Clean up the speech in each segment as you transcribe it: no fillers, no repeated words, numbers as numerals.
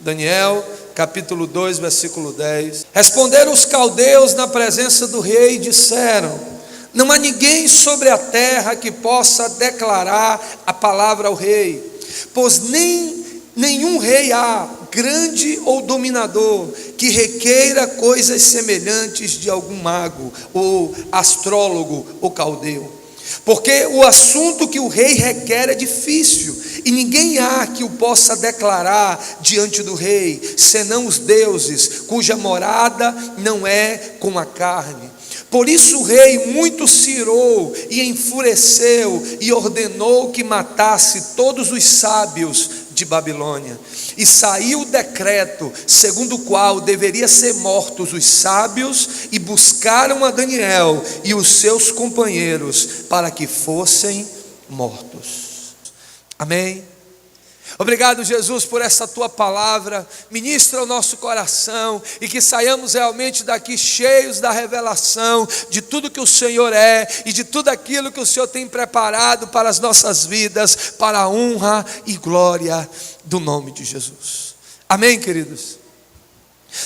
Daniel, capítulo 2, versículo 10. Responderam os caldeus na presença do rei e disseram: não há ninguém sobre a terra que possa declarar a palavra ao rei, pois nenhum rei há, grande ou dominador, que requeira coisas semelhantes de algum mago, ou astrólogo, ou caldeu. Porque o assunto que o rei requer é difícil, e ninguém há que o possa declarar diante do rei, senão os deuses, cuja morada não é com a carne. Por isso o rei muito se irou e enfureceu, e ordenou que matasse todos os sábios de Babilônia. E saiu o decreto, segundo o qual deveria ser mortos os sábios, e buscaram a Daniel e os seus companheiros para que fossem mortos. Amém. Obrigado, Jesus, por essa tua palavra. Ministra o nosso coração e que saiamos realmente daqui cheios da revelação de tudo que o Senhor é e de tudo aquilo que o Senhor tem preparado para as nossas vidas, para a honra e glória do nome de Jesus. Amém, queridos?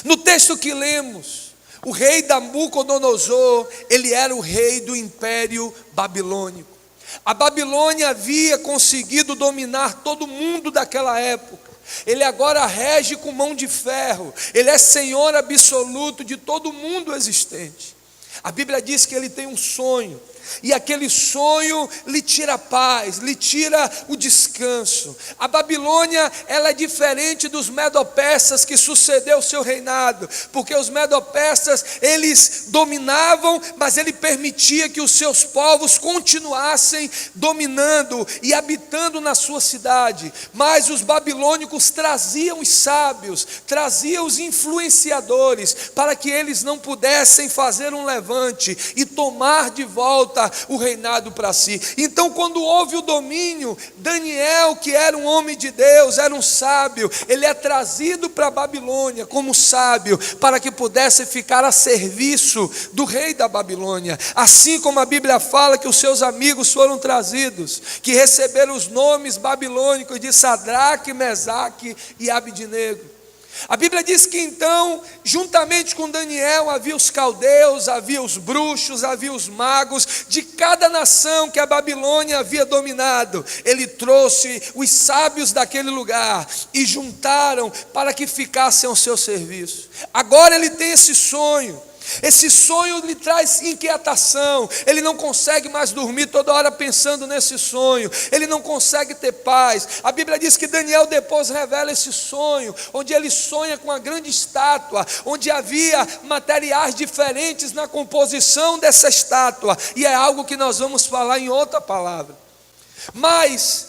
No texto que lemos, o rei Nabucodonosor, ele era o rei do império babilônico. A Babilônia havia conseguido dominar todo mundo daquela época. Ele agora rege com mão de ferro. Ele é senhor absoluto de todo mundo existente. A Bíblia diz que ele tem um sonho, e aquele sonho lhe tira a paz, lhe tira o descanso. A Babilônia, ela é diferente dos medo-persas que sucedeu o seu reinado, porque os medo-persas, eles dominavam, mas ele permitia que os seus povos continuassem dominando e habitando na sua cidade. Mas os babilônicos traziam os sábios, traziam os influenciadores, para que eles não pudessem fazer um levante e tomar de volta o reinado para si. Então, quando houve o domínio, Daniel, que era um homem de Deus, era um sábio, ele é trazido para a Babilônia como sábio, para que pudesse ficar a serviço do rei da Babilônia. Assim como a Bíblia fala que os seus amigos foram trazidos, que receberam os nomes babilônicos de Sadraque, Mesaque e Abidnego. A Bíblia diz que então, juntamente com Daniel, havia os caldeus, havia os bruxos, havia os magos, de cada nação que a Babilônia havia dominado. Ele trouxe os sábios daquele lugar e juntaram para que ficassem ao seu serviço. Agora ele tem esse sonho. Esse sonho lhe traz inquietação. Ele não consegue mais dormir toda hora pensando nesse sonho. Ele não consegue ter paz. A Bíblia diz que Daniel depois revela esse sonho, onde ele sonha com uma grande estátua, onde havia materiais diferentes na composição dessa estátua. E é algo que nós vamos falar em outra palavra. Mas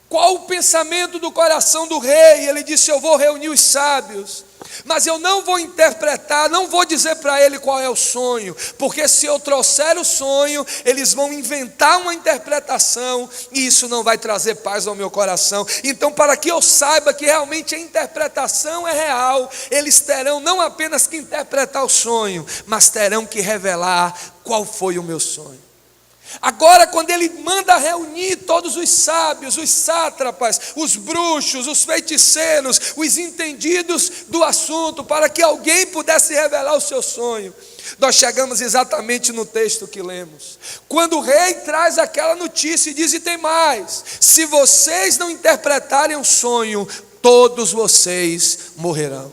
qual o pensamento do coração do rei? Ele disse: eu vou reunir os sábios, mas eu não vou interpretar, não vou dizer para ele qual é o sonho, porque se eu trouxer o sonho, eles vão inventar uma interpretação, e isso não vai trazer paz ao meu coração. Então, para que eu saiba que realmente a interpretação é real, eles terão não apenas que interpretar o sonho, mas terão que revelar qual foi o meu sonho. Agora, quando ele manda reunir todos os sábios, os sátrapas, os bruxos, os feiticeiros, os entendidos do assunto, para que alguém pudesse revelar o seu sonho, nós chegamos exatamente no texto que lemos. Quando o rei traz aquela notícia e diz: e tem mais, se vocês não interpretarem o sonho, todos vocês morrerão.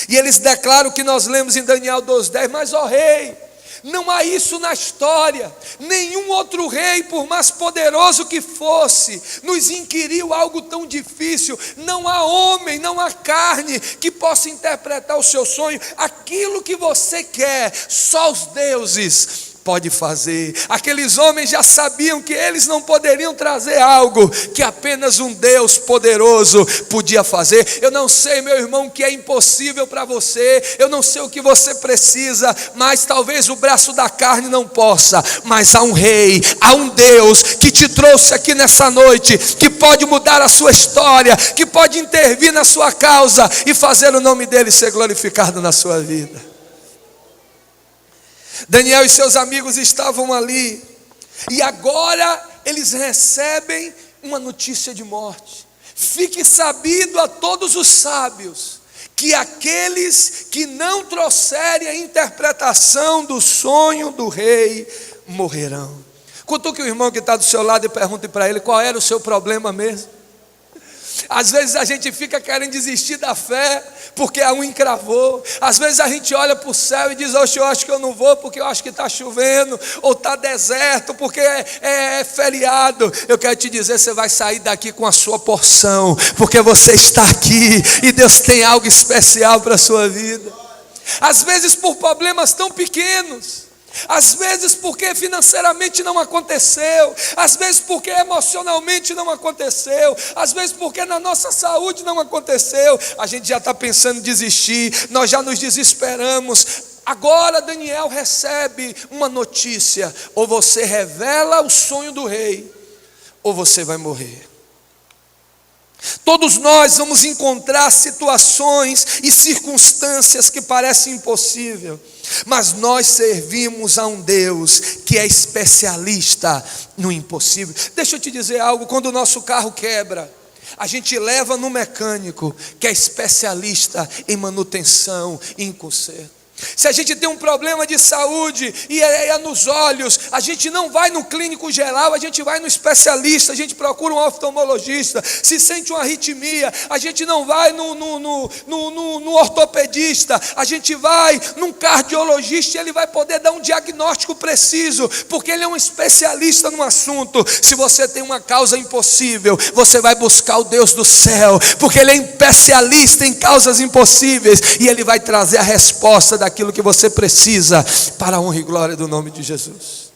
E eles declaram o que nós lemos em Daniel 2:10: mas ó rei, não há isso na história. Nenhum outro rei, por mais poderoso que fosse, nos inquiriu algo tão difícil. Não há homem, não há carne que possa interpretar o seu sonho. Aquilo que você quer, só os deuses pode fazer. Aqueles homens já sabiam que eles não poderiam trazer algo que apenas um Deus poderoso podia fazer. Eu não sei, meu irmão, o que é impossível para você, eu não sei o que você precisa, mas talvez o braço da carne não possa, mas há um rei, há um Deus que te trouxe aqui nessa noite, que pode mudar a sua história, que pode intervir na sua causa e fazer o nome dele ser glorificado na sua vida. Daniel e seus amigos estavam ali, e agora eles recebem uma notícia de morte. Fique sabido a todos os sábios, que aqueles que não trouxerem a interpretação do sonho do rei, morrerão. Cutuque o irmão que está do seu lado e pergunte para ele, qual era o seu problema mesmo? Às vezes a gente fica querendo desistir da fé, porque a um encravou. Às vezes a gente olha para o céu e diz, oxe, eu acho que eu não vou, porque eu acho que está chovendo, ou está deserto, porque é feriado. Eu quero te dizer, você vai sair daqui com a sua porção, porque você está aqui, e Deus tem algo especial para a sua vida. Às vezes por problemas tão pequenos, às vezes porque financeiramente não aconteceu, às vezes porque emocionalmente não aconteceu, às vezes porque na nossa saúde não aconteceu, a gente já está pensando em desistir, nós já nos desesperamos. Agora Daniel recebe uma notícia: ou você revela o sonho do rei, ou você vai morrer. Todos nós vamos encontrar situações e circunstâncias que parecem impossíveis, mas nós servimos a um Deus que é especialista no impossível. Deixa eu te dizer algo, quando o nosso carro quebra, a gente leva no mecânico que é especialista em manutenção e em conserto. Se a gente tem um problema de saúde e é nos olhos, a gente não vai no clínico geral, a gente vai no especialista, a gente procura um oftalmologista. Se sente uma arritmia, a gente não vai no ortopedista, a gente vai num cardiologista e ele vai poder dar um diagnóstico preciso, porque ele é um especialista no assunto. Se você tem uma causa impossível, você vai buscar o Deus do céu, porque ele é especialista em causas impossíveis, e ele vai trazer a resposta daquilo que você precisa para a honra e glória do nome de Jesus.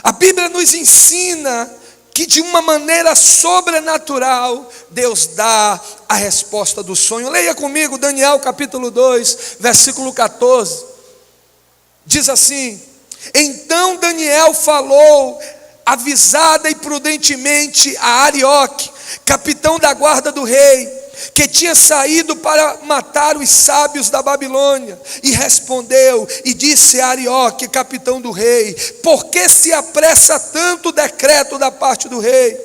A Bíblia nos ensina que de uma maneira sobrenatural Deus dá a resposta do sonho. Leia comigo Daniel capítulo 2, versículo 14. Diz assim: então Daniel falou avisada e prudentemente a Arioque, capitão da guarda do rei, que tinha saído para matar os sábios da Babilônia, e respondeu e disse a Arioque, capitão do rei: por que se apressa tanto o decreto da parte do rei?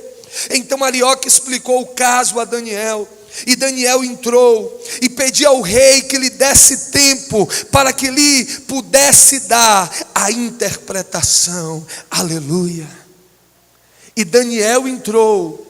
Então Arioque explicou o caso a Daniel, e Daniel entrou e pediu ao rei que lhe desse tempo para que lhe pudesse dar a interpretação. Aleluia. E Daniel entrou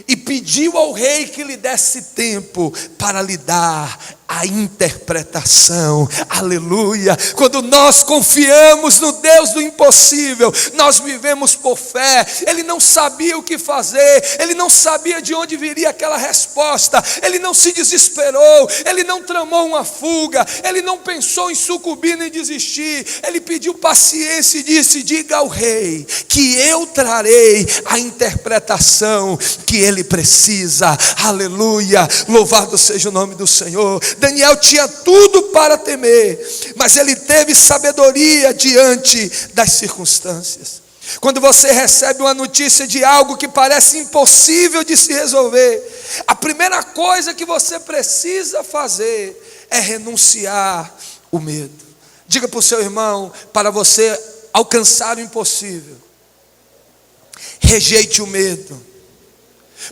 e pediu ao rei que lhe desse tempo para lhe dar a interpretação. Aleluia. Quando nós confiamos no Deus do impossível, nós vivemos por fé. Ele não sabia o que fazer, ele não sabia de onde viria aquela resposta, ele não se desesperou, ele não tramou uma fuga, ele não pensou em sucumbir nem desistir. Ele pediu paciência e disse: diga ao rei que eu trarei a interpretação que ele precisa. Aleluia. Louvado seja o nome do Senhor. Daniel tinha tudo para temer, mas ele teve sabedoria diante das circunstâncias. Quando você recebe uma notícia de algo que parece impossível de se resolver, a primeira coisa que você precisa fazer é renunciar o medo. Diga para o seu irmão: para você alcançar o impossível, rejeite o medo.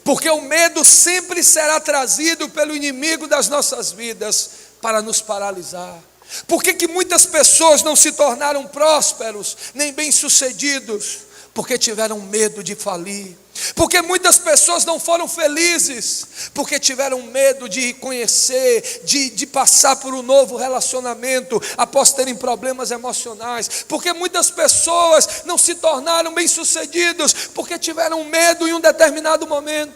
Porque o medo sempre será trazido pelo inimigo das nossas vidas para nos paralisar. Por que muitas pessoas não se tornaram prósperos, nem bem-sucedidos? Porque tiveram medo de falir. Porque muitas pessoas não foram felizes, porque tiveram medo de conhecer, de passar por um novo relacionamento após terem problemas emocionais. Porque muitas pessoas não se tornaram bem-sucedidos, porque tiveram medo em um determinado momento.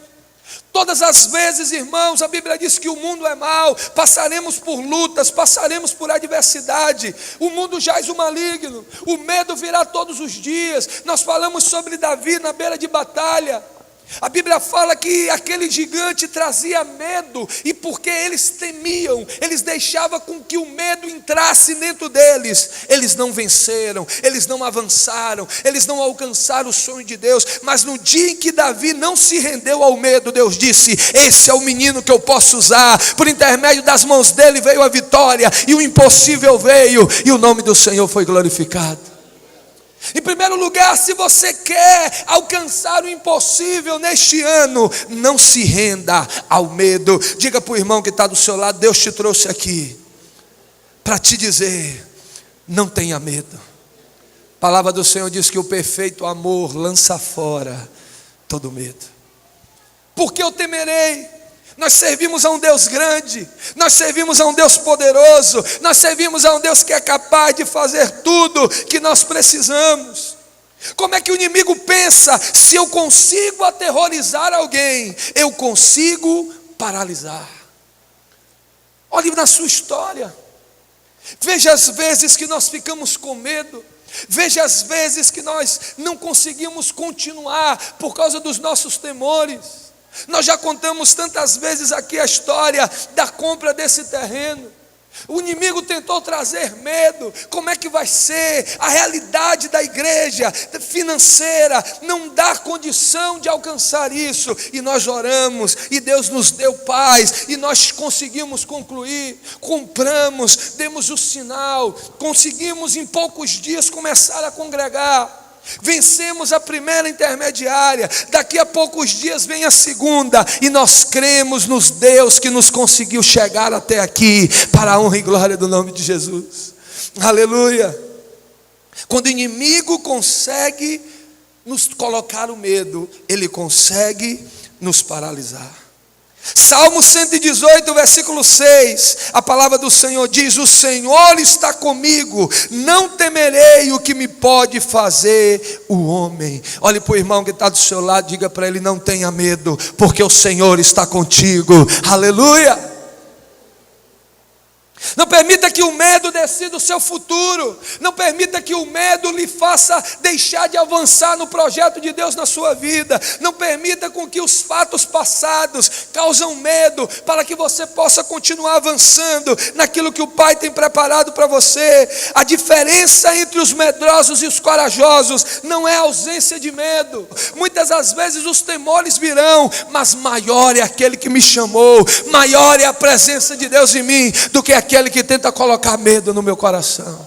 Todas as vezes, irmãos, a Bíblia diz que o mundo é mau, passaremos por lutas, passaremos por adversidade, o mundo jaz o maligno, o medo virá todos os dias. Nós falamos sobre Davi na beira de batalha. A Bíblia fala que aquele gigante trazia medo, e porque eles temiam, eles deixavam com que o medo entrasse dentro deles. Eles não venceram, eles não avançaram, eles não alcançaram o sonho de Deus. Mas no dia em que Davi não se rendeu ao medo, Deus disse: esse é o menino que eu posso usar. Por intermédio das mãos dele veio a vitória, e o impossível veio, e o nome do Senhor foi glorificado. Em primeiro lugar, se você quer alcançar o impossível neste ano, não se renda ao medo. Diga para o irmão que está do seu lado: Deus te trouxe aqui para te dizer, não tenha medo. A palavra do Senhor diz que o perfeito amor lança fora todo medo. Porque eu temerei? Nós servimos a um Deus grande, nós servimos a um Deus poderoso, nós servimos a um Deus que é capaz de fazer tudo que nós precisamos. Como é que o inimigo pensa? Se eu consigo aterrorizar alguém, eu consigo paralisar. Olhe na sua história, veja as vezes que nós ficamos com medo, veja as vezes que nós não conseguimos continuar por causa dos nossos temores. Nós já contamos tantas vezes aqui a história da compra desse terreno. O inimigo tentou trazer medo. Como é que vai ser? A realidade da igreja financeira não dá condição de alcançar isso. E nós oramos, e Deus nos deu paz, e nós conseguimos concluir. Compramos, demos o sinal, conseguimos em poucos dias começar a congregar. Vencemos a primeira intermediária, daqui a poucos dias vem a segunda, e nós cremos nos Deus que nos conseguiu chegar até aqui, para a honra e glória do nome de Jesus. Aleluia. Quando o inimigo consegue nos colocar o medo, ele consegue nos paralisar. Salmo 118, versículo 6, a palavra do Senhor diz: o Senhor está comigo, não temerei o que me pode fazer o homem. Olhe para o irmão que está do seu lado, diga para ele: não tenha medo, porque o Senhor está contigo. Aleluia. Não permita que o medo decida o seu futuro. Não permita que o medo lhe faça deixar de avançar no projeto de Deus na sua vida. Não permita com que os fatos passados causam medo, para que você possa continuar avançando naquilo que o Pai tem preparado para você. A diferença entre os medrosos e os corajosos não é a ausência de medo. Muitas das vezes os temores virão, mas maior é aquele que me chamou, maior é a presença de Deus em mim do que aquele que tenta colocar medo no meu coração.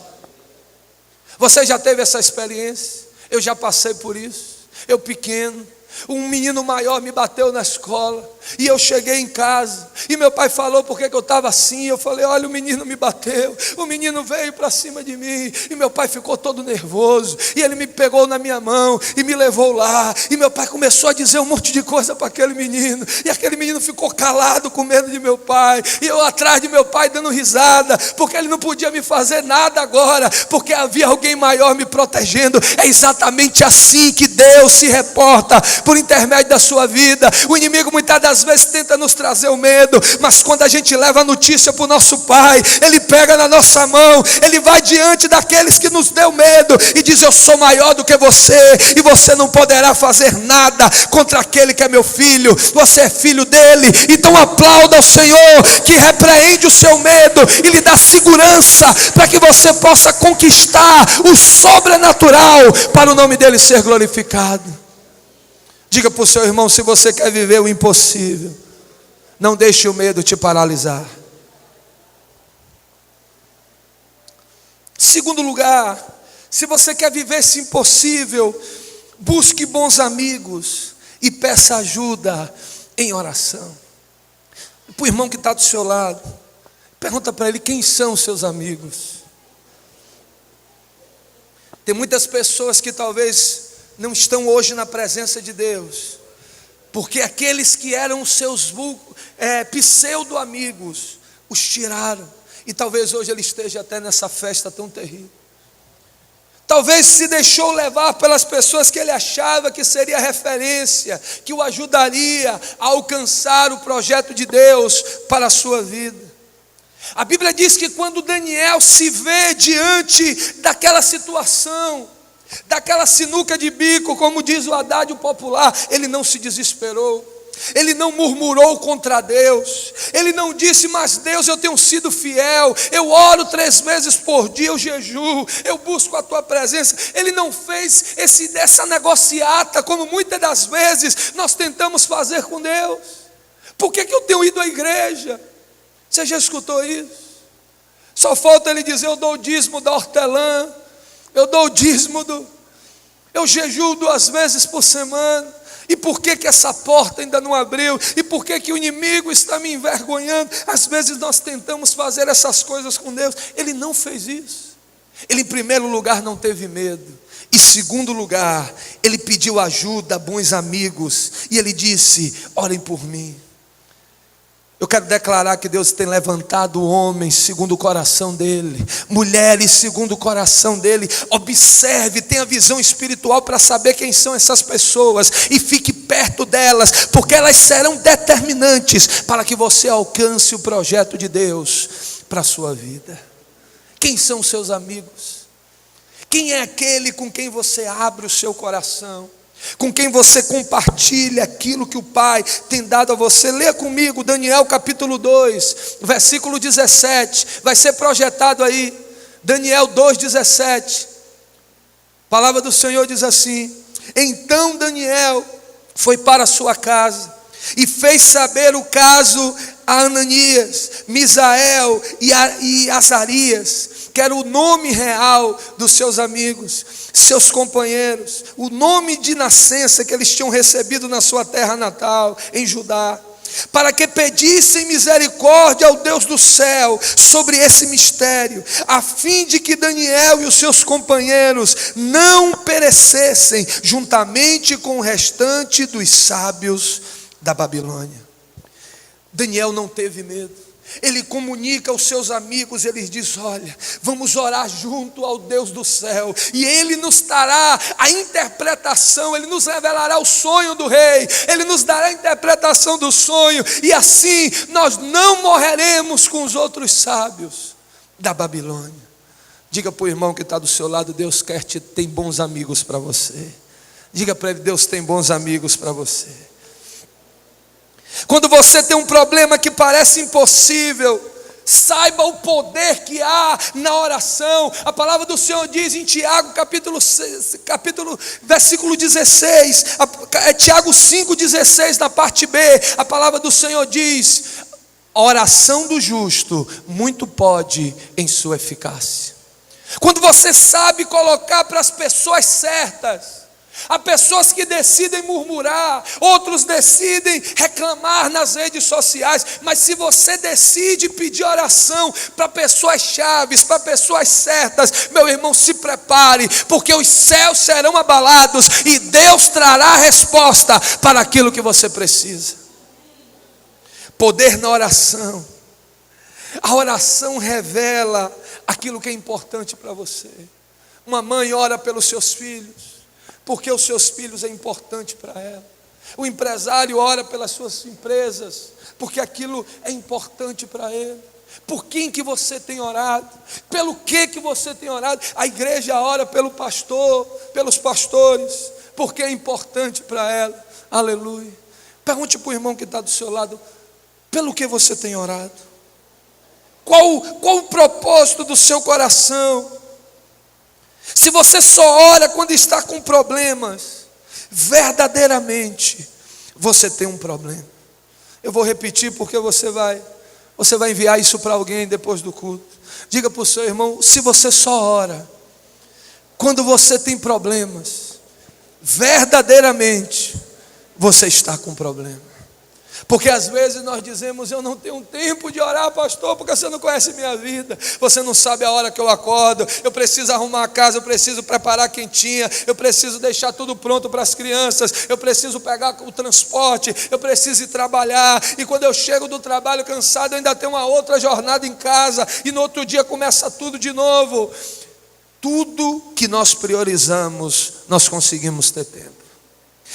Você já teve essa experiência? Eu já passei por isso. Eu pequeno, um menino maior me bateu na escola, e eu cheguei em casa, e meu pai falou por que eu estava assim. Eu falei: olha, o menino me bateu, o menino veio para cima de mim. E meu pai ficou todo nervoso, e ele me pegou na minha mão e me levou lá, e meu pai começou a dizer um monte de coisa para aquele menino, e aquele menino ficou calado com medo de meu pai, e eu atrás de meu pai dando risada, porque ele não podia me fazer nada agora, porque havia alguém maior me protegendo. É exatamente assim que Deus se reporta por intermédio da sua vida. O inimigo muitas das vezes tenta nos trazer o medo, mas quando a gente leva a notícia para o nosso Pai, Ele pega na nossa mão, Ele vai diante daqueles que nos deu medo e diz: eu sou maior do que você, e você não poderá fazer nada contra aquele que é meu filho. Você é filho dele. Então aplauda o Senhor, que repreende o seu medo e lhe dá segurança para que você possa conquistar o sobrenatural, para o nome dele ser glorificado. Diga para o seu irmão: se você quer viver o impossível, não deixe o medo te paralisar. Segundo lugar, se você quer viver esse impossível, busque bons amigos e peça ajuda em oração. Para o irmão que está do seu lado, pergunta para ele: quem são os seus amigos? Tem muitas pessoas que talvez não estão hoje na presença de Deus, porque aqueles que eram os seus pseudo-amigos os tiraram, e talvez hoje ele esteja até nessa festa tão terrível. Talvez se deixou levar pelas pessoas que ele achava que seria referência, que o ajudaria a alcançar o projeto de Deus para a sua vida. A Bíblia diz que quando Daniel se vê diante daquela situação, daquela sinuca de bico, como diz o adágio popular, ele não se desesperou. Ele não murmurou contra Deus. Ele não disse: mas Deus, eu tenho sido fiel, eu oro 3 vezes por dia, eu jejuo, eu busco a tua presença. Ele não fez essa negociata, como muitas das vezes nós tentamos fazer com Deus. Por que eu tenho ido à igreja? Você já escutou isso? Só falta ele dizer: eu dou o dízimo da hortelã, eu dou o dízimo eu jejuo 2 vezes por semana. E por que essa porta ainda não abriu? E por que o inimigo está me envergonhando? Às vezes nós tentamos fazer essas coisas com Deus. Ele não fez isso. Ele, em primeiro lugar, não teve medo. Em segundo lugar, ele pediu ajuda a bons amigos. E ele disse: orem por mim. Eu quero declarar que Deus tem levantado homens segundo o coração dele, mulheres segundo o coração dele. Observe, tenha visão espiritual para saber quem são essas pessoas e fique perto delas, porque elas serão determinantes para que você alcance o projeto de Deus para a sua vida. Quem são os seus amigos? Quem é aquele com quem você abre o seu coração? Com quem você compartilha aquilo que o Pai tem dado a você? Leia comigo Daniel capítulo 2, versículo 17. Vai ser projetado aí. Daniel 2,17. A palavra do Senhor diz assim: então Daniel foi para a sua casa e fez saber o caso a Ananias, Misael e Azarias, que era o nome real dos seus amigos, seus companheiros, o nome de nascença que eles tinham recebido na sua terra natal, em Judá, para que pedissem misericórdia ao Deus do céu sobre esse mistério, a fim de que Daniel e os seus companheiros não perecessem juntamente com o restante dos sábios da Babilônia. Daniel não teve medo. Ele comunica aos seus amigos, ele diz: olha, vamos orar junto ao Deus do céu, e Ele nos dará a interpretação, Ele nos revelará o sonho do rei, Ele nos dará a interpretação do sonho, e assim nós não morreremos com os outros sábios da Babilônia. Diga para o irmão que está do seu lado: Deus tem bons amigos para você. Diga para ele: Deus tem bons amigos para você. Quando você tem um problema que parece impossível, saiba o poder que há na oração. A palavra do Senhor diz em Tiago versículo 16, Tiago 5,16, na parte B, a palavra do Senhor diz: a oração do justo muito pode em sua eficácia. Quando você sabe colocar para as pessoas certas, há pessoas que decidem murmurar, outros decidem reclamar nas redes sociais, mas se você decide pedir oração para pessoas chaves, para pessoas certas, meu irmão, se prepare, porque os céus serão abalados e Deus trará a resposta para aquilo que você precisa. Poder na oração. A oração revela aquilo que é importante para você. Uma mãe ora pelos seus filhos, porque os seus filhos é importante para ela. O empresário ora pelas suas empresas, porque aquilo é importante para ele. Por quem que você tem orado? Pelo que você tem orado? A igreja ora pelo pastor, pelos pastores, porque é importante para ela. Aleluia. Pergunte para o irmão que está do seu lado: pelo que você tem orado? Qual o propósito do seu coração? Se você só ora quando está com problemas, verdadeiramente você tem um problema. Eu vou repetir porque você vai enviar isso para alguém depois do culto. Diga para o seu irmão: se você só ora quando você tem problemas, verdadeiramente você está com problema. Porque às vezes nós dizemos: eu não tenho tempo de orar, pastor, porque você não conhece minha vida, você não sabe a hora que eu acordo, eu preciso arrumar a casa, eu preciso preparar a quentinha, eu preciso deixar tudo pronto para as crianças, eu preciso pegar o transporte, eu preciso ir trabalhar, e quando eu chego do trabalho cansado, eu ainda tenho uma outra jornada em casa, e no outro dia começa tudo de novo. Tudo que nós priorizamos, nós conseguimos ter tempo.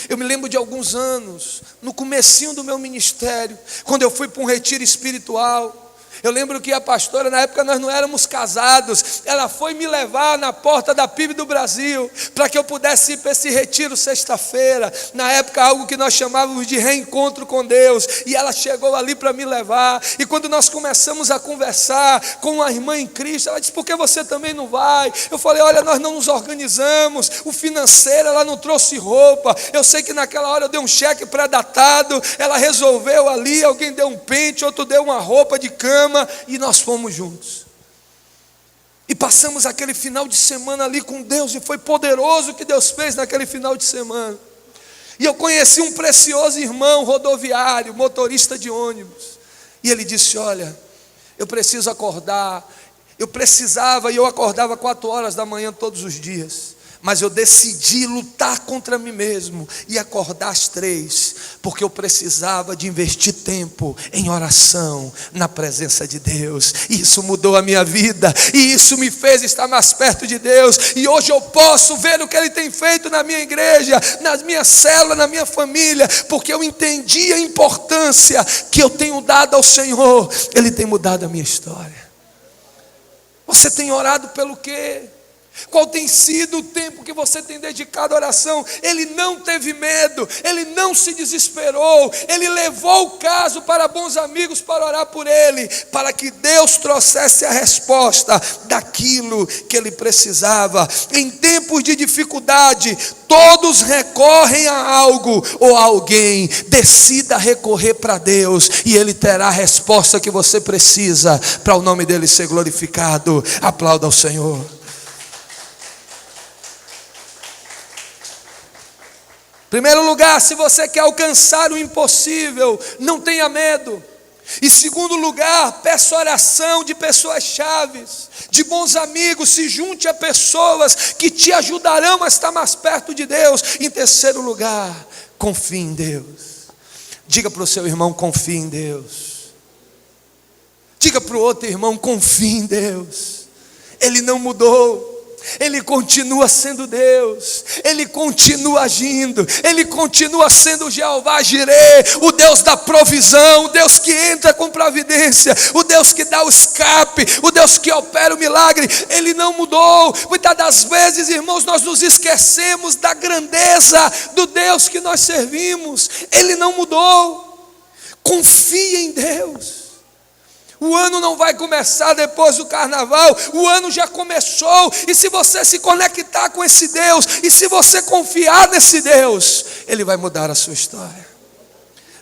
Eu me lembro de alguns anos, no comecinho do meu ministério, quando eu fui para um retiro espiritual. Eu lembro que a pastora, na época nós não éramos casados, ela foi me levar na porta da PIB do Brasil, para que eu pudesse ir para esse retiro sexta-feira, na época algo que nós chamávamos de reencontro com Deus, e ela chegou ali para me levar, e quando nós começamos a conversar com uma irmã em Cristo, ela disse: por que você também não vai? Eu falei: olha, nós não nos organizamos, o financeiro, ela não trouxe roupa, eu sei que naquela hora eu dei um cheque pré-datado, ela resolveu ali, alguém deu um pente, outro deu uma roupa de cama, e nós fomos juntos, e passamos aquele final de semana ali com Deus, e foi poderoso o que Deus fez naquele final de semana. E eu conheci um precioso irmão rodoviário, motorista de ônibus, e ele disse: olha, eu preciso acordar, eu precisava, e eu acordava 4 horas da manhã todos os dias, mas eu decidi lutar contra mim mesmo e acordar às 3, porque eu precisava de investir tempo em oração, na presença de Deus. E isso mudou a minha vida, e isso me fez estar mais perto de Deus, e hoje eu posso ver o que Ele tem feito na minha igreja, nas minhas células, na minha família, porque eu entendi a importância que eu tenho dado ao Senhor. Ele tem mudado a minha história. Você tem orado pelo quê? Qual tem sido o tempo que você tem dedicado à oração? Ele não teve medo, ele não se desesperou, ele levou o caso para bons amigos para orar por ele, para que Deus trouxesse a resposta daquilo que ele precisava. Em tempos de dificuldade, todos recorrem a algo ou a alguém. Decida recorrer para Deus, e Ele terá a resposta que você precisa, para o nome dEle ser glorificado. Aplauda ao Senhor. Primeiro lugar, se você quer alcançar o impossível, não tenha medo. Em segundo lugar, peça oração de pessoas chaves, de bons amigos, se junte a pessoas que te ajudarão a estar mais perto de Deus. Em terceiro lugar, confie em Deus. Diga para o seu irmão: confie em Deus. Diga para o outro irmão: confie em Deus. Ele não mudou. Ele continua sendo Deus, Ele continua agindo, Ele continua sendo o Jeová Jireh, o Deus da provisão, o Deus que entra com providência, o Deus que dá o escape, o Deus que opera o milagre. Ele não mudou. Muitas das vezes, irmãos, nós nos esquecemos da grandeza do Deus que nós servimos. Ele não mudou. Confie em Deus. O ano não vai começar depois do carnaval, o ano já começou, e se você se conectar com esse Deus, e se você confiar nesse Deus, Ele vai mudar a sua história.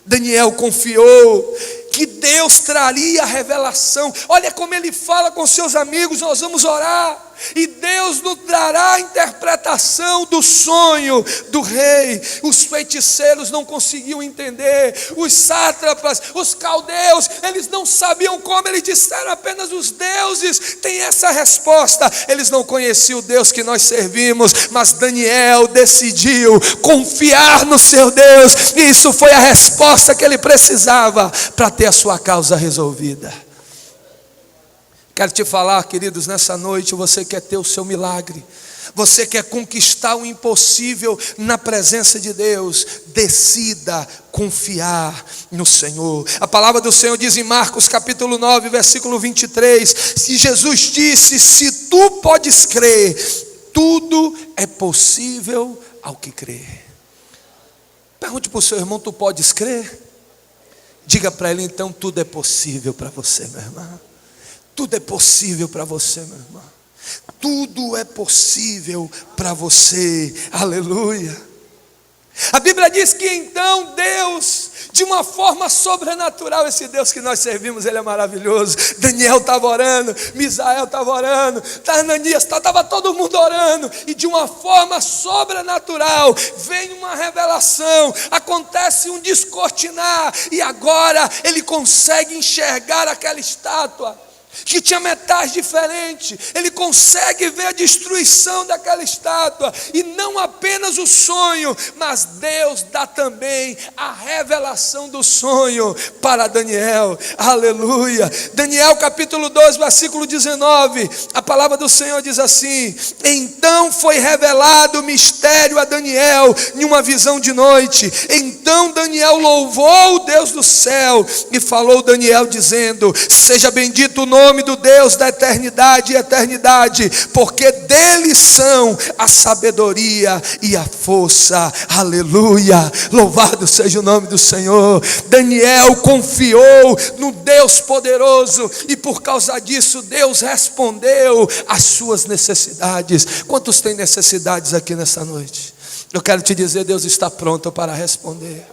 Daniel confiou que Deus traria a revelação. Olha como ele fala com seus amigos: nós vamos orar, e Deus nos dará a interpretação do sonho do rei. Os feiticeiros não conseguiam entender, os sátrapas, os caldeus, eles não sabiam como. Eles disseram: apenas os deuses têm essa resposta. Eles não conheciam o Deus que nós servimos, mas Daniel decidiu confiar no seu Deus, e isso foi a resposta que ele precisava para ter a sua causa resolvida. Quero te falar, queridos, nessa noite, você quer ter o seu milagre, você quer conquistar o impossível na presença de Deus, decida confiar no Senhor. A palavra do Senhor diz em Marcos capítulo 9, versículo 23, se Jesus disse: se tu podes crer, tudo é possível ao que crê. Pergunte para o seu irmão: tu podes crer? Diga para ele então: tudo é possível para você, meu irmão. Tudo é possível para você, meu irmão. Tudo é possível para você. Aleluia. A Bíblia diz que então Deus, de uma forma sobrenatural, esse Deus que nós servimos, Ele é maravilhoso. Daniel estava orando, Misael estava orando, Ananias estava todo mundo orando, e de uma forma sobrenatural vem uma revelação, acontece um descortinar, e agora ele consegue enxergar aquela estátua. que tinha metais diferentes. Ele consegue ver a destruição daquela estátua, e não apenas o sonho, mas Deus dá também a revelação do sonho para Daniel. Aleluia. Daniel capítulo 2 versículo 19, a palavra do Senhor diz assim: então foi revelado o mistério a Daniel em uma visão de noite. Então Daniel louvou o Deus do céu, e falou Daniel dizendo: seja bendito o nome do Deus da eternidade e eternidade, porque dele são a sabedoria e a força. Aleluia, louvado seja o nome do Senhor. Daniel confiou no Deus poderoso, e por causa disso Deus respondeu às suas necessidades. Quantos têm necessidades aqui nessa noite? Eu quero te dizer, Deus está pronto para responder.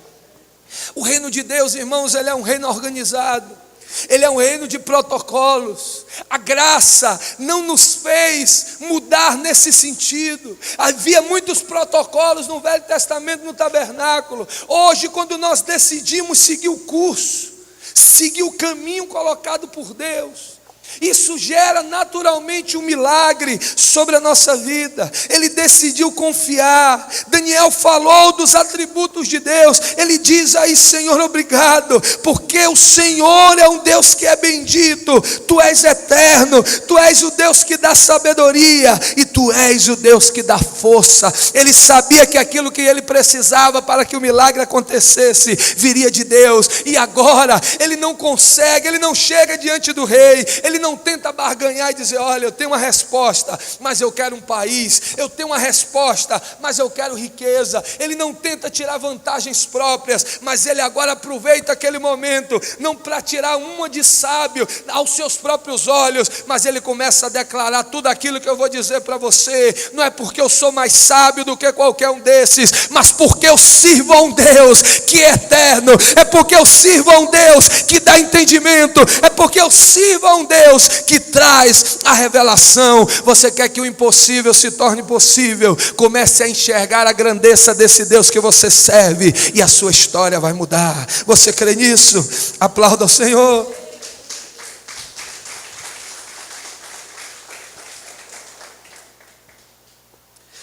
O reino de Deus, irmãos, ele é um reino organizado. Ele é um reino de protocolos. A graça não nos fez mudar nesse sentido. Havia muitos protocolos no Velho Testamento, no tabernáculo. Hoje, quando nós decidimos seguir o curso, seguir o caminho colocado por Deus, isso gera naturalmente um milagre sobre a nossa vida. Ele decidiu confiar. Daniel falou dos atributos de Deus. Ele diz aí: Senhor, obrigado, porque o Senhor é um Deus que é bendito. Tu és eterno, Tu és o Deus que dá sabedoria, e Tu és o Deus que dá força. Ele sabia que aquilo que ele precisava para que o milagre acontecesse viria de Deus. E agora ele não consegue, ele não chega diante do rei, ele não tenta barganhar e dizer: olha, eu tenho uma resposta, mas eu quero um país. Eu tenho uma resposta, mas eu quero riqueza. Ele não tenta tirar vantagens próprias, mas ele agora aproveita aquele momento, não para tirar uma de sábio aos seus próprios olhos, mas ele começa a declarar: tudo aquilo que eu vou dizer para você, não é porque eu sou mais sábio do que qualquer um desses, mas porque eu sirvo a um Deus que é eterno. É porque eu sirvo a um Deus que dá entendimento. É porque eu sirvo a um Deus que traz a revelação. Você quer que o impossível se torne possível? Comece a enxergar a grandeza desse Deus que você serve, e a sua história vai mudar. Você crê nisso? Aplauda ao Senhor.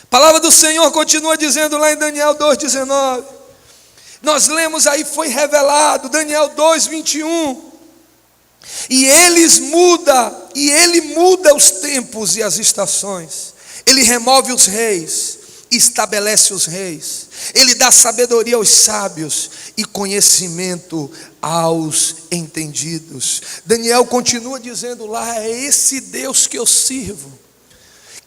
A palavra do Senhor continua dizendo lá em Daniel 2,19. Nós lemos aí: foi revelado, Daniel 2,21. E ele muda os tempos e as estações. Ele remove os reis e estabelece os reis. Ele dá sabedoria aos sábios e conhecimento aos entendidos. Daniel continua dizendo lá: é esse Deus que eu sirvo,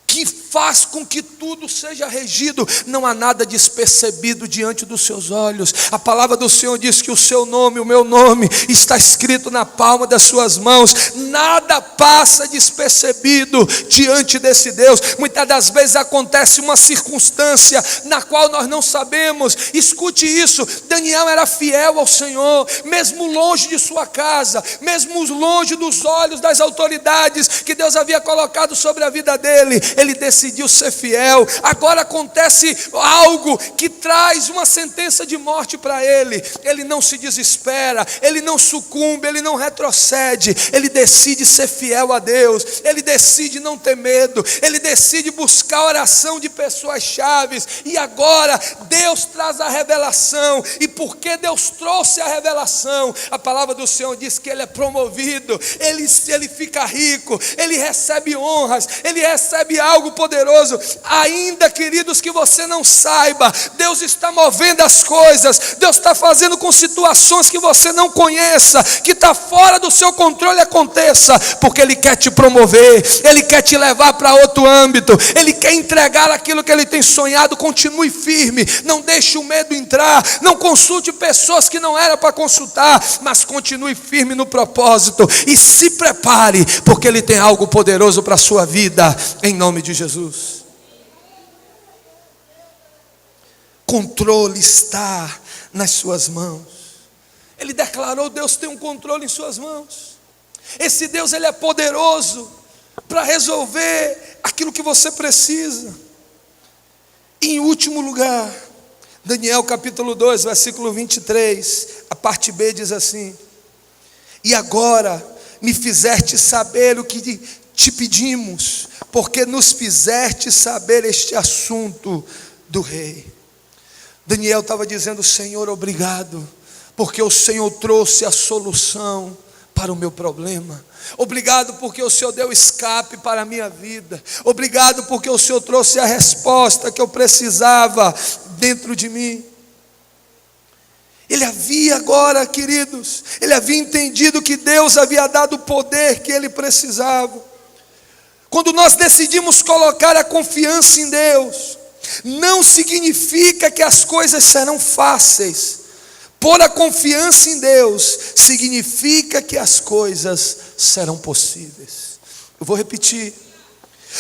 que faz com que tudo seja regido. Não há nada despercebido diante dos seus olhos. A palavra do Senhor diz que o seu nome, o meu nome, está escrito na palma das suas mãos. Nada passa despercebido diante desse Deus. Muitas das vezes acontece uma circunstância na qual nós não sabemos. Escute isso: Daniel era fiel ao Senhor, mesmo longe de sua casa, mesmo longe dos olhos das autoridades que Deus havia colocado sobre a vida dele. Ele decidiu ser fiel. Agora acontece algo que traz uma sentença de morte para ele. Ele não se desespera, ele não sucumbe, ele não retrocede. Ele decide ser fiel a Deus. Ele decide não ter medo. Ele decide buscar a oração de pessoas chaves. E agora Deus traz a revelação. E porque Deus trouxe a revelação, a palavra do Senhor diz que ele é promovido. Ele fica rico, ele recebe honras, ele recebe algo poderoso. Ainda, queridos, que você não saiba, Deus está movendo as coisas. Deus está fazendo com situações que você não conheça, que está fora do seu controle, aconteça, porque Ele quer te promover, Ele quer te levar para outro âmbito, Ele quer entregar aquilo que Ele tem sonhado. Continue firme, não deixe o medo entrar, não consulte pessoas que não era para consultar, mas continue firme no propósito e se prepare, porque Ele tem algo poderoso para a sua vida, em nome de Jesus. Controle está nas suas mãos. Ele declarou: Deus tem um controle em suas mãos. Esse Deus, Ele é poderoso para resolver aquilo que você precisa. Em último lugar, Daniel capítulo 2, versículo 23, a parte B diz assim: e agora me fizeste saber o que te pedimos, porque nos fizeste saber este assunto do rei. Daniel estava dizendo: Senhor, obrigado, porque o Senhor trouxe a solução para o meu problema. Obrigado porque o Senhor deu escape para a minha vida. Obrigado porque o Senhor trouxe a resposta que eu precisava dentro de mim. Ele havia agora, queridos, ele havia entendido que Deus havia dado o poder que ele precisava. Quando nós decidimos colocar a confiança em Deus, não significa que as coisas serão fáceis. Pôr a confiança em Deus significa que as coisas serão possíveis. Eu vou repetir.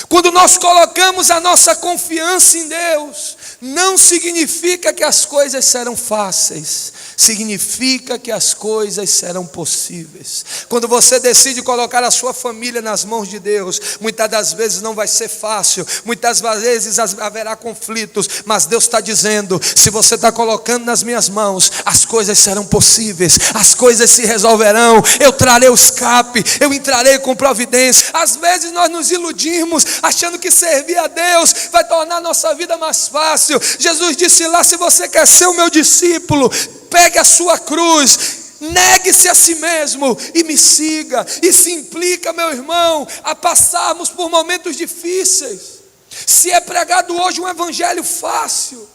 Quando nós colocamos a nossa confiança em Deus, não significa que as coisas serão fáceis, significa que as coisas serão possíveis. Quando você decide colocar a sua família nas mãos de Deus, muitas das vezes não vai ser fácil, muitas vezes haverá conflitos, mas Deus está dizendo: se você está colocando nas minhas mãos, as coisas serão possíveis, as coisas se resolverão, eu trarei o escape, eu entrarei com providência. Às vezes nós nos iludimos, achando que servir a Deus vai tornar nossa vida mais fácil. Jesus disse lá: se você quer ser o meu discípulo, pegue a sua cruz, negue-se a si mesmo e me siga. Isso implica, meu irmão, a passarmos por momentos difíceis. Se é pregado hoje um evangelho fácil,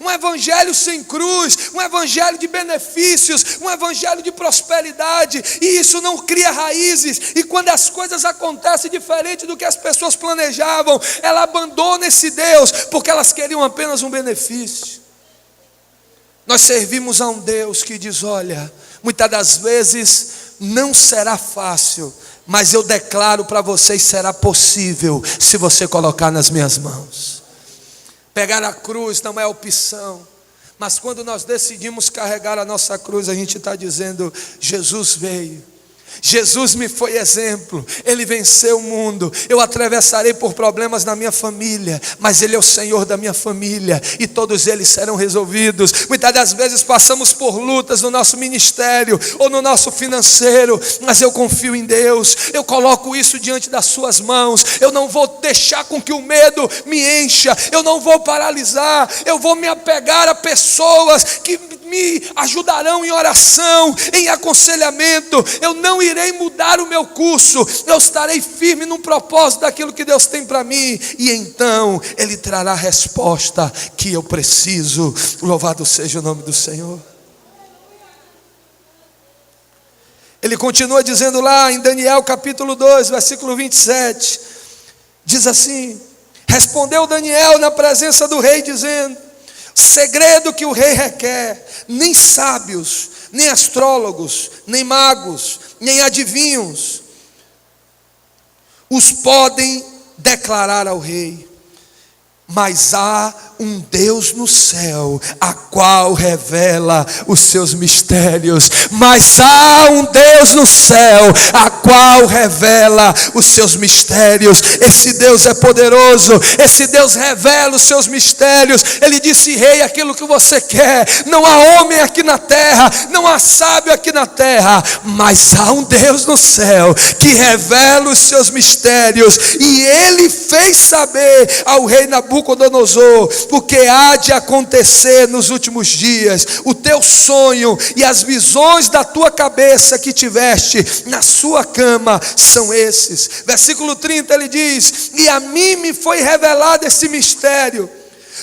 um evangelho sem cruz, um evangelho de benefícios, um evangelho de prosperidade, e isso não cria raízes, e quando as coisas acontecem diferente do que as pessoas planejavam, ela abandona esse Deus, porque elas queriam apenas um benefício. Nós servimos a um Deus que diz: olha, muitas das vezes não será fácil, mas eu declaro para vocês: será possível, se você colocar nas minhas mãos. Pegar a cruz não é opção, mas quando nós decidimos carregar a nossa cruz, a gente está dizendo: Jesus veio, Jesus me foi exemplo, Ele venceu o mundo. Eu atravessarei por problemas na minha família, mas Ele é o Senhor da minha família, e todos eles serão resolvidos. Muitas das vezes passamos por lutas no nosso ministério, ou no nosso financeiro, mas eu confio em Deus, eu coloco isso diante das suas mãos. Eu não vou deixar com que o medo me encha, eu não vou paralisar, eu vou me apegar a pessoas que me ajudarão em oração, em aconselhamento. Eu não irei mudar o meu curso, eu estarei firme no propósito daquilo que Deus tem para mim, e então Ele trará a resposta que eu preciso. Louvado seja o nome do Senhor. Ele continua dizendo lá em Daniel capítulo 2, versículo 27, diz assim: respondeu Daniel na presença do rei, dizendo: segredo que o rei requer, nem sábios, nem astrólogos, nem magos, nem adivinhos os podem declarar ao rei, mas há um Deus no céu, a qual revela os seus mistérios. Mas há um Deus no céu, a qual revela os seus mistérios. Esse Deus é poderoso, esse Deus revela os seus mistérios. Ele disse: rei, aquilo que você quer, não há homem aqui na terra, não há sábio aqui na terra, mas há um Deus no céu que revela os seus mistérios. E ele fez saber ao rei Nabucodonosor o que há de acontecer nos últimos dias. O teu sonho e as visões da tua cabeça que tiveste na sua cama são esses. Versículo 30 ele diz: e a mim me foi revelado esse mistério,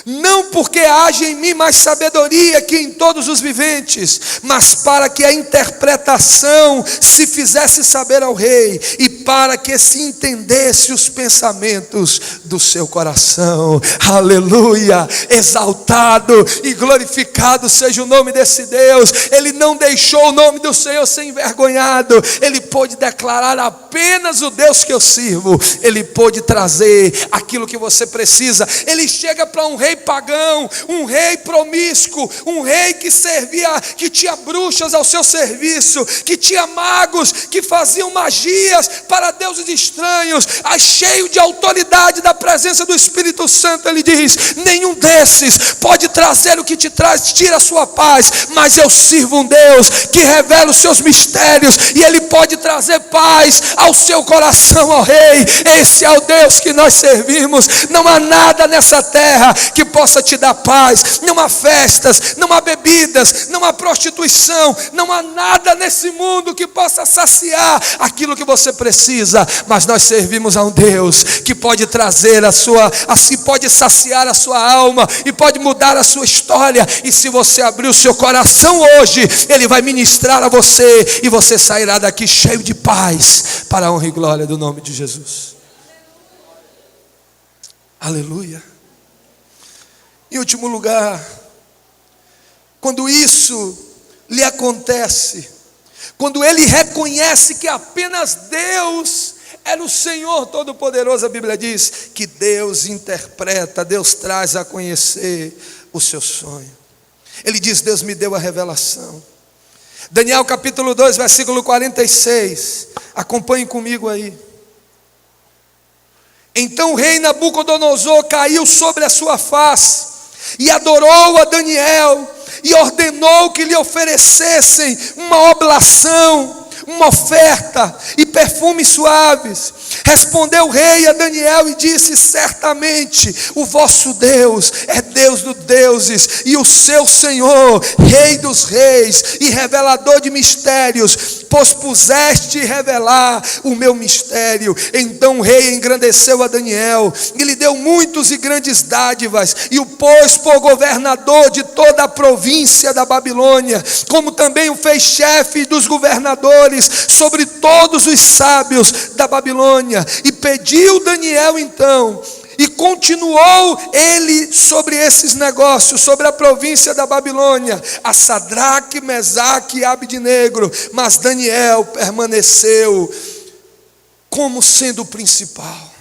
não porque haja em mim mais sabedoria que em todos os viventes, mas para que a interpretação se fizesse saber ao rei, e para que se entendesse os pensamentos do seu coração. Aleluia, exaltado e glorificado seja o nome desse Deus. Ele não deixou o nome do Senhor ser envergonhado. Ele pôde declarar apenas o Deus que eu sirvo. Ele pôde trazer aquilo que você precisa. Ele chega para um rei rei pagão, um rei promíscuo, um rei que servia, que tinha bruxas ao seu serviço, que tinha magos que faziam magias para deuses estranhos, cheio de autoridade da presença do Espírito Santo. Ele diz: nenhum desses pode trazer o que te traz, tira a sua paz, mas eu sirvo um Deus que revela os seus mistérios, e Ele pode trazer paz ao seu coração, ó rei. Esse é o Deus que nós servimos. Não há nada nessa terra que possa te dar paz, não há festas, não há bebidas, não há prostituição, não há nada nesse mundo que possa saciar aquilo que você precisa, mas nós servimos a um Deus que pode trazer assim pode saciar a sua alma e pode mudar a sua história. E se você abrir o seu coração hoje, Ele vai ministrar a você, e você sairá daqui cheio de paz, para a honra e glória do nome de Jesus. Aleluia. Em último lugar, quando isso lhe acontece, quando ele reconhece que apenas Deus era o Senhor Todo-Poderoso, a Bíblia diz que Deus interpreta, Deus traz a conhecer o seu sonho. Ele diz: Deus me deu a revelação. Daniel capítulo 2, versículo 46. Acompanhe comigo aí. Então o rei Nabucodonosor caiu sobre a sua face e adorou a Daniel, e ordenou que lhe oferecessem uma oblação, uma oferta e perfumes suaves. Respondeu o rei a Daniel e disse: certamente o vosso Deus é Deus dos deuses, e o seu Senhor, Rei dos reis e revelador de mistérios, pois puseste revelar o meu mistério. Então o rei engrandeceu a Daniel e lhe deu muitos e grandes dádivas, e o pôs por governador de toda a província da Babilônia, como também o fez chefe dos governadores sobre todos os sábios da Babilônia. E pediu Daniel então, e continuou ele sobre esses negócios, sobre a província da Babilônia, a Sadraque, Mesaque e Abednego, mas Daniel permaneceu como sendo o principal.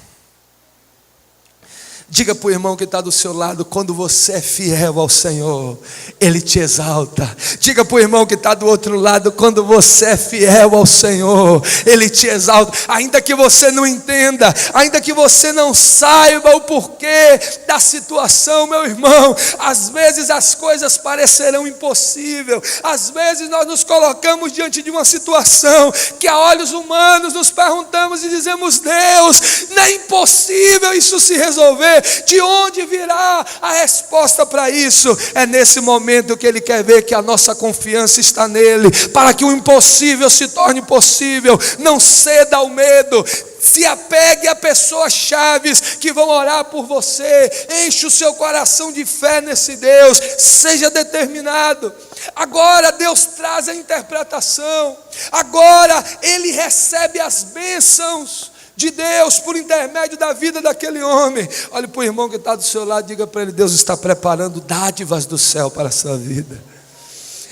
Diga para o irmão que está do seu lado: quando você é fiel ao Senhor, Ele te exalta. Diga para o irmão que está do outro lado: quando você é fiel ao Senhor, Ele te exalta. Ainda que você não entenda, ainda que você não saiba o porquê da situação, meu irmão, às vezes as coisas parecerão impossíveis. Às vezes nós nos colocamos diante de uma situação que a olhos humanos nos perguntamos e dizemos: Deus, não é impossível isso se resolver. De onde virá a resposta para isso? É nesse momento que Ele quer ver que a nossa confiança está nele, para que o impossível se torne possível. Não ceda ao medo. Se apegue a pessoas chaves que vão orar por você. Enche o seu coração de fé nesse Deus. Seja determinado. Agora Deus traz a interpretação. Agora Ele recebe as bênçãos de Deus por intermédio da vida daquele homem. Olhe para o irmão que está do seu lado, diga para ele: Deus está preparando dádivas do céu para a sua vida.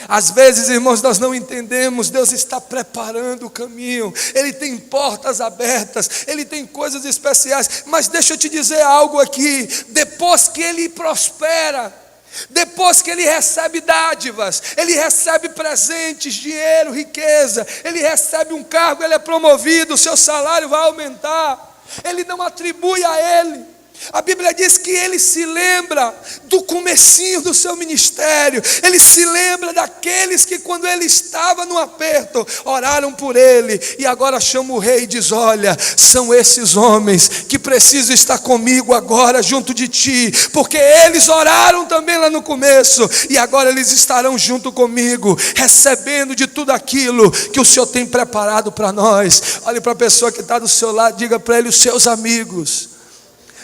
Às vezes, irmãos, nós não entendemos. Deus está preparando o caminho. Ele tem portas abertas, Ele tem coisas especiais. Mas deixa eu te dizer algo aqui: depois que ele prospera, depois que ele recebe dádivas, ele recebe presentes, dinheiro, riqueza, ele recebe um cargo, ele é promovido, o seu salário vai aumentar, ele não atribui a ele. A Bíblia diz que ele se lembra do comecinho do seu ministério. Ele se lembra daqueles que, quando ele estava no aperto, oraram por ele. E agora chama o rei e diz: olha, são esses homens que precisam estar comigo agora junto de ti, porque eles oraram também lá no começo, e agora eles estarão junto comigo, recebendo de tudo aquilo que o Senhor tem preparado para nós. Olhe para a pessoa que está do seu lado, diga para ele: os seus amigos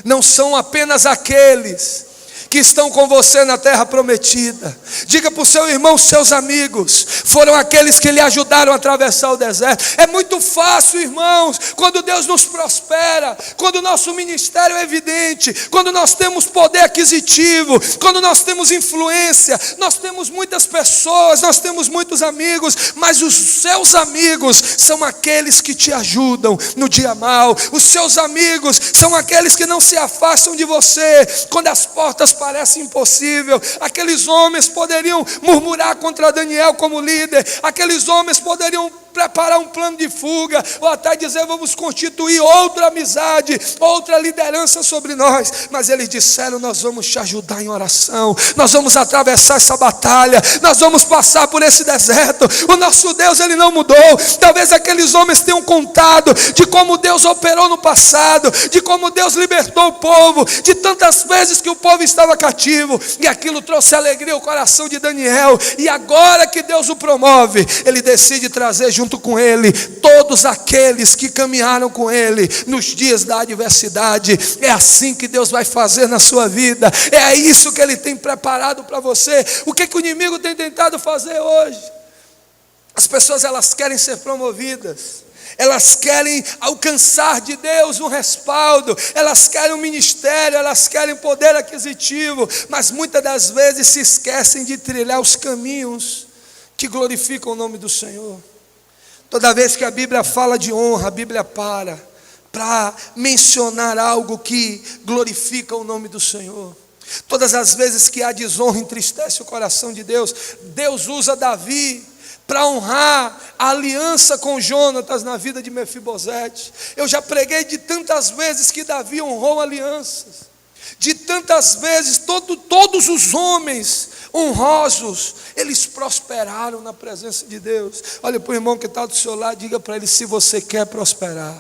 não são apenas aqueles que estão com você na terra prometida. Diga para o seu irmão: seus amigos foram aqueles que lhe ajudaram a atravessar o deserto. É muito fácil, irmãos, quando Deus nos prospera, quando o nosso ministério é evidente, quando nós temos poder aquisitivo, quando nós temos influência, nós temos muitas pessoas, nós temos muitos amigos, mas os seus amigos são aqueles que te ajudam no dia mau. Os seus amigos são aqueles que não se afastam de você quando as portas parece impossível. Aqueles homens poderiam murmurar contra Daniel como líder, aqueles homens poderiam preparar um plano de fuga, ou até dizer: vamos constituir outra amizade, outra liderança sobre nós. Mas eles disseram: nós vamos te ajudar em oração, nós vamos atravessar essa batalha, nós vamos passar por esse deserto. O nosso Deus, Ele não mudou. Talvez aqueles homens tenham contado de como Deus operou no passado, de como Deus libertou o povo, de tantas vezes que o povo estava cativo, e aquilo trouxe alegria ao coração de Daniel. E agora que Deus o promove, ele decide trazer junto com ele todos aqueles que caminharam com ele nos dias da adversidade. É assim que Deus vai fazer na sua vida, é isso que Ele tem preparado para você. O que o inimigo tem tentado fazer hoje? As pessoas, elas querem ser promovidas, elas querem alcançar de Deus um respaldo, elas querem um ministério, elas querem poder aquisitivo, mas muitas das vezes se esquecem de trilhar os caminhos que glorificam o nome do Senhor. Toda vez que a Bíblia fala de honra, a Bíblia para mencionar algo que glorifica o nome do Senhor. Todas as vezes que há desonra, entristece o coração de Deus. Deus usa Davi para honrar a aliança com Jonatas na vida de Mefibosete. Eu já preguei de tantas vezes que Davi honrou alianças, de tantas vezes todos os homens honrosos, eles prosperaram na presença de Deus. Olha para o irmão que está do seu lado, diga para ele: se você quer prosperar,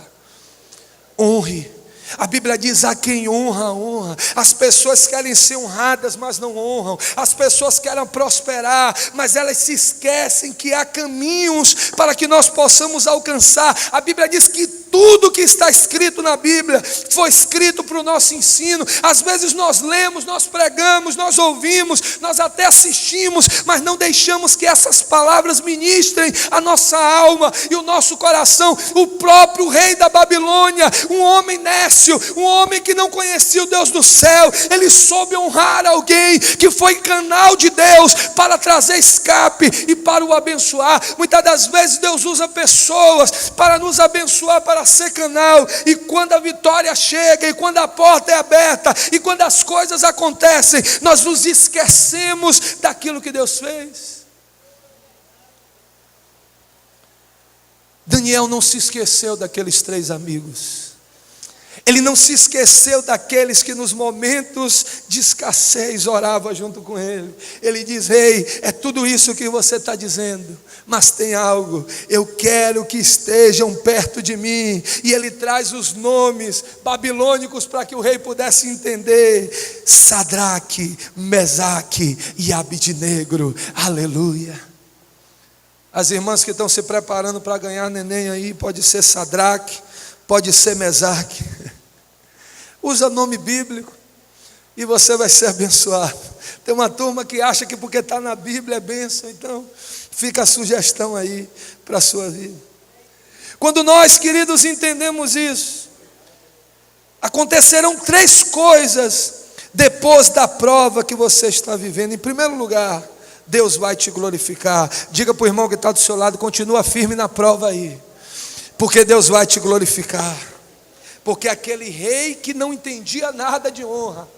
honre. A Bíblia diz: a quem honra, honra. As pessoas querem ser honradas, mas não honram. As pessoas querem prosperar, mas elas se esquecem que há caminhos para que nós possamos alcançar. A Bíblia diz que tudo que está escrito na Bíblia foi escrito para o nosso ensino. Às vezes nós lemos, nós pregamos, nós ouvimos, nós até assistimos, mas não deixamos que essas palavras ministrem a nossa alma e o nosso coração. O próprio rei da Babilônia, um homem nécio, um homem que não conhecia o Deus do céu, ele soube honrar alguém que foi canal de Deus para trazer escape e para o abençoar. Muitas das vezes Deus usa pessoas para nos abençoar, para ser canal, e quando a vitória chega, e quando a porta é aberta, e quando as coisas acontecem, nós nos esquecemos daquilo que Deus fez. Daniel não se esqueceu daqueles 3 amigos. Ele não se esqueceu daqueles que nos momentos de escassez oravam junto com ele. Ele diz: ei, é tudo isso que você está dizendo, mas tem algo, eu quero que estejam perto de mim. E ele traz os nomes babilônicos para que o rei pudesse entender: Sadraque, Mesaque e Abidnego. Aleluia. As irmãs que estão se preparando para ganhar neném aí, pode ser Sadraque, pode ser Mesaque. Usa nome bíblico e você vai ser abençoado. Tem uma turma que acha que porque está na Bíblia é bênção. Então fica a sugestão aí para a sua vida. Quando nós, queridos, entendemos isso, acontecerão 3 coisas depois da prova que você está vivendo. Em primeiro lugar, Deus vai te glorificar. Diga para o irmão que está do seu lado: continua firme na prova aí, porque Deus vai te glorificar. Porque aquele rei que não entendia nada de honra,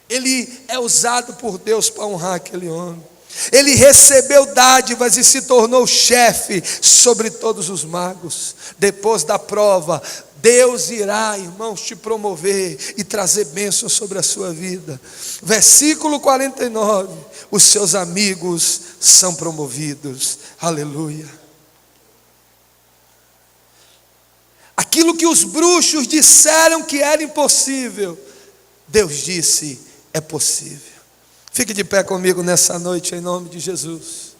ele é usado por Deus para honrar aquele homem. Ele recebeu dádivas e se tornou chefe sobre todos os magos. Depois da prova, Deus irá, irmãos, te promover e trazer bênçãos sobre a sua vida. Versículo 49: os seus amigos são promovidos. Aleluia. Aquilo que os bruxos disseram que era impossível, Deus disse: é possível. Fique de pé comigo nessa noite, em nome de Jesus.